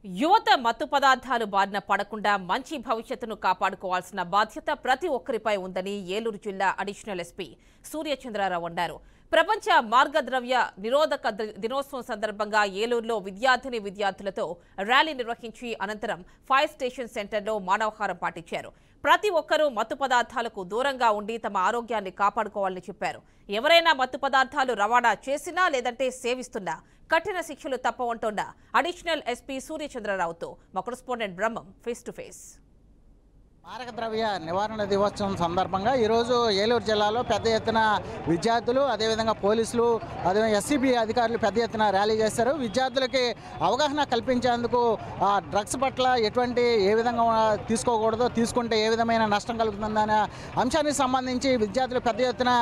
యువత మత్తు పదార్థాలు బారిన పడకుండా మంచి భవిష్యత్తును కాపాడుకోవాల్సిన బాధ్యత ప్రతి ఒక్కరిపై ఉందని ఏలూరు జిల్లా అడిషనల్ ఎస్పీ సూర్యచంద్రారావు అన్నారు. ప్రపంచ మార్గద్రవ్య నిరోధక దినోత్సవం సందర్భంగా ఏలూరులో విద్యార్థులతో ర్యాలీ నిర్వహించి అనంతరం ఫైర్ స్టేషన్ సెంటర్లో మానవహారం పాటించారు. ప్రతి ఒక్కరూ మత్తు పదార్థాలకు దూరంగా ఉండి తమ ఆరోగ్యాన్ని కాపాడుకోవాలని చెప్పారు. ఎవరైనా మత్తు పదార్థాలు రవాణా చేసినా లేదంటే సేవిస్తున్నా కఠిన శిక్షలు తప్పవంటోన్న అడిషనల్ ఎస్పీ సూర్యచంద్రరావుతో మా correspondent Brahmam face to face. మారక ద్రవ్య నివారణ దినోత్సవం సందర్భంగా ఈరోజు ఏలూరు జిల్లాలో పెద్ద ఎత్తున విద్యార్థులు, అదేవిధంగా పోలీసులు, అదేవిధంగా ఎస్సీబీ అధికారులు పెద్ద ఎత్తున ర్యాలీ చేశారు. విద్యార్థులకి అవగాహన కల్పించేందుకు డ్రగ్స్ పట్ల ఏ విధంగా తీసుకోకూడదో, తీసుకుంటే ఏ విధమైన నష్టం కలుగుతుందనే అంశానికి సంబంధించి విద్యార్థులు పెద్ద ఎత్తున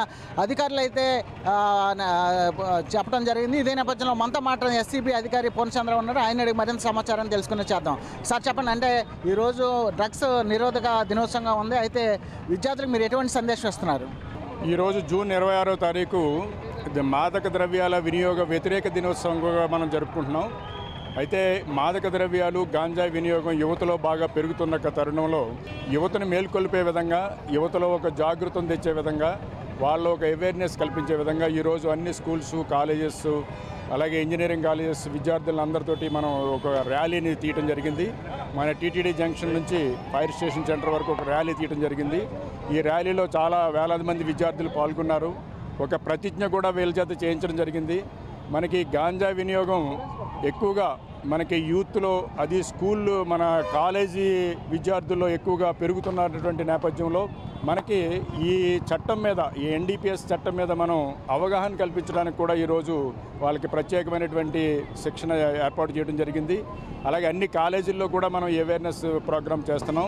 అధికారులు అయితే చెప్పడం జరిగింది. ఇదే నేపథ్యంలో మనతో మాట్లాడిన ఎస్సీబీ అధికారి పూర్ణచంద్ర ఉన్నారు. ఆయన మరింత సమాచారం తెలుసుకుని చేద్దాం. సార్ చెప్పండి, అంటే ఈరోజు డ్రగ్స్ నిరోధక దినోత్సవంగా ఉంది. అయితే విద్యార్థులకు మీరు ఎటువంటి సందేశం ఇస్తున్నారు? ఈరోజు జూన్ 26వ తారీఖు మాదక ద్రవ్యాల వినియోగ వ్యతిరేక దినోత్సవంగా మనం జరుపుకుంటున్నాం. అయితే మాదక ద్రవ్యాలు, గాంజాయి వినియోగం యువతలో బాగా పెరుగుతున్న తరుణంలో యువతను మేల్కొల్పే విధంగా, యువతలో ఒక జాగృతం తెచ్చే విధంగా, వాళ్ళు ఒక అవేర్నెస్ కల్పించే విధంగా ఈరోజు అన్ని స్కూల్స్, కాలేజెస్, అలాగే ఇంజనీరింగ్ కాలేజెస్ విద్యార్థులందరితోటి మనం ఒక ర్యాలీని తీయటం జరిగింది. మన టీటీడీ జంక్షన్ నుంచి ఫైర్ స్టేషన్ సెంటర్ వరకు ఒక ర్యాలీ తీయటం జరిగింది. ఈ ర్యాలీలో చాలా వేలాది మంది విద్యార్థులు పాల్గొన్నారు. ఒక ప్రతిజ్ఞ కూడా వీళ్ళ చేత చేయించడం జరిగింది. మనకి గాంజా వినియోగం ఎక్కువగా మనకి యూత్లో, అది స్కూళ్ళు, మన కాలేజీ విద్యార్థుల్లో ఎక్కువగా పెరుగుతున్నటువంటి నేపథ్యంలో మనకి ఈ చట్టం మీద, ఈ ఎన్డీపీఎస్ చట్టం మీద మనం అవగాహన కల్పించడానికి కూడా ఈరోజు వాళ్ళకి ప్రత్యేకమైనటువంటి శిక్షణ ఏర్పాటు చేయడం జరిగింది. అలాగే అన్ని కాలేజీల్లో కూడా మనం అవేర్నెస్ ప్రోగ్రామ్ చేస్తున్నాం.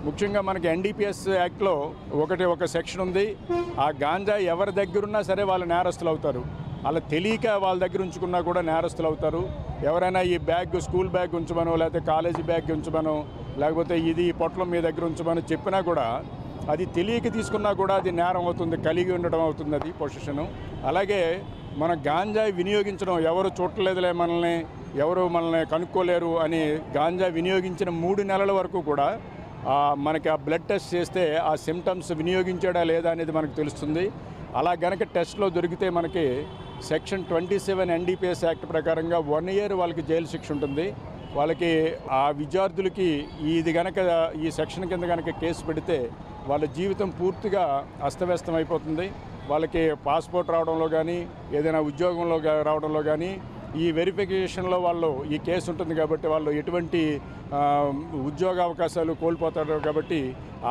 ముఖ్యంగా మనకి ఎన్డీపీఎస్ యాక్ట్లో ఒక సెక్షన్ ఉంది. ఆ గాంజా ఎవరి దగ్గరున్నా సరే వాళ్ళు నేరస్తులు అవుతారు. అలా తెలియక వాళ్ళ దగ్గర ఉంచుకున్నా కూడా నేరస్తులు అవుతారు. ఎవరైనా ఈ బ్యాగ్, స్కూల్ బ్యాగ్ ఉంచమనో, లేకపోతే కాలేజీ బ్యాగ్ ఉంచమనో, లేకపోతే ఇది పొట్లం మీ దగ్గర ఉంచమని చెప్పినా కూడా, అది తెలియక తీసుకున్నా కూడా అది నేరం అవుతుంది, కలిగి ఉండడం అవుతుంది అది పొజిషను. అలాగే మన గాంజాయి వినియోగించడం, ఎవరు చూడలేదులే మనల్ని, ఎవరు మనల్ని కనుక్కోలేరు అని గాంజా వినియోగించిన 3 నెలల వరకు కూడా మనకి ఆ బ్లడ్ టెస్ట్ చేస్తే ఆ సిమ్టమ్స్ వినియోగించాడా లేదా అనేది మనకు తెలుస్తుంది. అలా గనక టెస్ట్లో దొరికితే మనకి సెక్షన్ 27 ఎన్డీపీఎస్ యాక్ట్ ప్రకారంగా 1 year వాళ్ళకి జైలు శిక్ష ఉంటుంది. వాళ్ళకి ఆ విద్యార్థులకి ఇది గనక ఈ సెక్షన్ కింద గనక కేసు పెడితే వాళ్ళ జీవితం పూర్తిగా అస్తవ్యస్తం అయిపోతుంది. వాళ్ళకి పాస్పోర్ట్ రావడంలో కానీ, ఏదైనా ఉద్యోగంలో రావడంలో కానీ, ఈ వెరిఫికేషన్లో వాళ్ళు ఈ కేసు ఉంటుంది కాబట్టి వాళ్ళు ఎటువంటి ఉద్యోగ అవకాశాలు కోల్పోతారు. కాబట్టి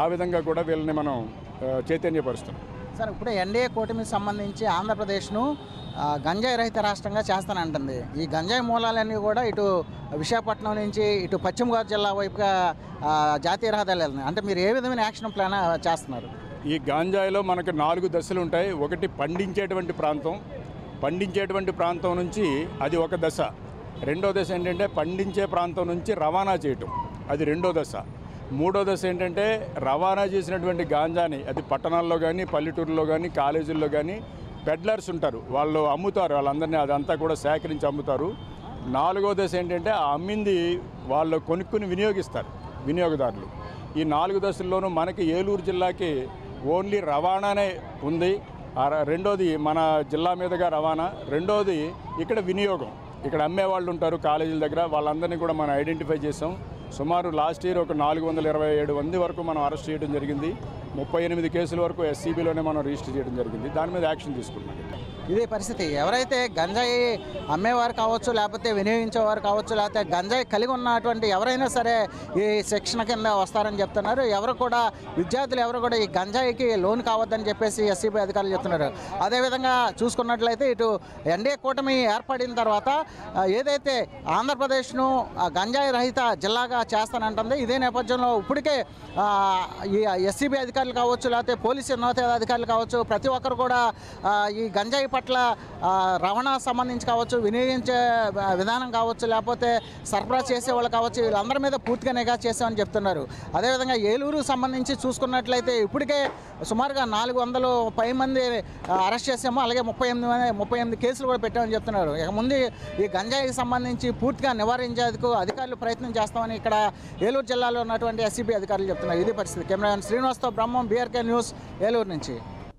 ఆ విధంగా కూడా వీళ్ళని మనం చైతన్యపరుస్తాం. సార్, ఇప్పుడు ఎన్డీఏ కూటమికి సంబంధించి ఆంధ్రప్రదేశ్ను గంజాయి రహిత రాష్ట్రంగా చేస్తానంటుంది. ఈ గంజాయి మూలాలన్నీ కూడా ఇటు విశాఖపట్నం నుంచి ఇటు పశ్చిమ గోదావరి జిల్లా వైపుగా జాతీయ రహదారులు వెళ్తున్నాయి. అంటే మీరు ఏ విధమైన యాక్షన్ ప్లాన్ చేస్తున్నారు? ఈ గాంజాయిలో మనకు 4 దశలు ఉంటాయి. ఒకటి పండించేటువంటి ప్రాంతం నుంచి అది ఒక దశ. రెండో దశ ఏంటంటే పండించే ప్రాంతం నుంచి రవాణా చేయటం, అది రెండో దశ. మూడో దశ ఏంటంటే రవాణా చేసినటువంటి గాంజాని అది పట్టణాల్లో కానీ, పల్లెటూరులో కానీ, కాలేజీల్లో కానీ పెడ్లర్స్ ఉంటారు, వాళ్ళు అమ్ముతారు. వాళ్ళందరినీ అదంతా కూడా సేకరించి అమ్ముతారు. నాలుగో దశ ఏంటంటే ఆ అమ్మింది వాళ్ళు కొనుక్కుని వినియోగిస్తారు వినియోగదారులు. ఈ 4 దశల్లోనూ మనకి ఏలూరు జిల్లాకి ఓన్లీ రవాణానే ఉంది. రెండోది మన జిల్లా మీదుగా రవాణా, రెండోది ఇక్కడ వినియోగం. ఇక్కడ అమ్మేవాళ్ళు ఉంటారు కాలేజీల దగ్గర, వాళ్ళందరినీ కూడా మనం ఐడెంటిఫై చేసాం. సుమారు లాస్ట్ ఇయర్ ఒక 427 మంది వరకు మనం అరెస్ట్ చేయడం జరిగింది. 38 కేసుల వరకు ఎస్సీబీలోనే మనం రిజిస్టర్ చేయడం జరిగింది. దాని మీద యాక్షన్ తీసుకున్నాం. ఇదే పరిస్థితి. ఎవరైతే గంజాయి అమ్మేవారు కావచ్చు, లేకపోతే వినియోగించేవారు కావచ్చు, లేకపోతే గంజాయి కలిగి ఉన్నటువంటి ఎవరైనా సరే ఈ శిక్షణ కింద వస్తారని చెప్తున్నారు. విద్యార్థులు ఎవరు కూడా ఈ గంజాయికి లోన్ కావద్దని చెప్పేసి ఎస్సీబీ అధికారులు చెప్తున్నారు. అదేవిధంగా చూసుకున్నట్లయితే ఇటు ఎన్డీఏ కూటమి ఏర్పడిన తర్వాత ఏదైతే ఆంధ్రప్రదేశ్ను గంజాయి రహిత జిల్లాగా చేస్తానంటుంది. ఇదే నేపథ్యంలో ఇప్పటికే ఈ ఎస్సీబీ అధికారులు కావచ్చు, లేకపోతే పోలీసు ఉన్నతాధికారులు కావచ్చు, ప్రతి ఒక్కరు కూడా ఈ గంజాయి పట్ల రవాణా సంబంధించి కావచ్చు, వినియోగించే విధానం కావచ్చు, లేకపోతే సరఫరా చేసే వాళ్ళు కావచ్చు, వీళ్ళందరి మీద పూర్తిగా నిఘా చేసామని చెప్తున్నారు. అదేవిధంగా ఏలూరు సంబంధించి చూసుకున్నట్లయితే ఇప్పటికే సుమారుగా 400 పై మంది అరెస్ట్ చేసాము. అలాగే 38 కేసులు కూడా పెట్టామని చెప్తున్నారు. ఇక ముందు ఈ గంజాయికి సంబంధించి పూర్తిగా నివారించేందుకు అధికారులు ప్రయత్నం చేస్తామని ఇక్కడ ఏలూరు జిల్లాలో ఉన్నటువంటి ఎస్సీబీ అధికారులు చెప్తున్నారు. ఇది పరిస్థితి. కెమెరామెన్ శ్రీనివాస్తో బ్రహ్మం, బీఆర్కే న్యూస్, ఏలూరు నుంచి.